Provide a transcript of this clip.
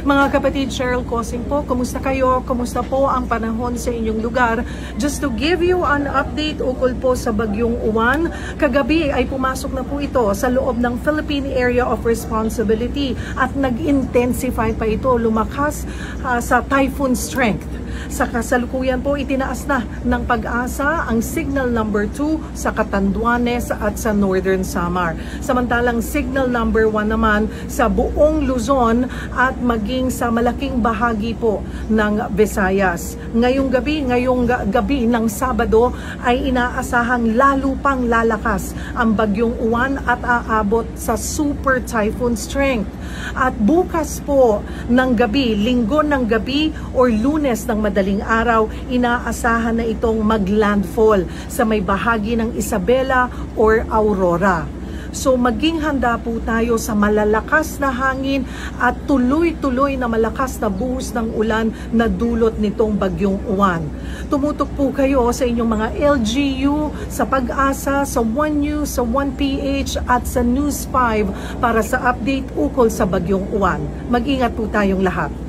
Mga kapatid, Cheryl Cosing po, kumusta kayo? Kumusta po ang panahon sa inyong lugar? Just to give you an update ukol po sa bagyong Uwan, kagabi ay pumasok na po ito sa loob ng Philippine Area of Responsibility at nag-intensify pa ito, lumakas sa typhoon strength. Sa kasalukuyan po, itinaas na ng Pag-asa ang signal number 2 sa Catanduanes at sa Northern Samar. Samantalang signal number 1 naman sa buong Luzon at maging sa malaking bahagi po ng Visayas. Ngayong gabi ng Sabado ay inaasahang lalo pang lalakas ang bagyong Uwan at aabot sa super typhoon strength. At bukas po ng gabi, Linggo ng gabi or Lunes ng madaling araw, inaasahan na itong maglandfall sa may bahagi ng Isabela or Aurora. So maging handa po tayo sa malalakas na hangin at tuloy-tuloy na malakas na buhos ng ulan na dulot nitong bagyong Uwan. Tumutok po kayo sa inyong mga LGU, sa Pag-asa, sa One News, sa One PH at sa News 5 para sa update ukol sa bagyong Uwan. Mag-ingat po tayong lahat.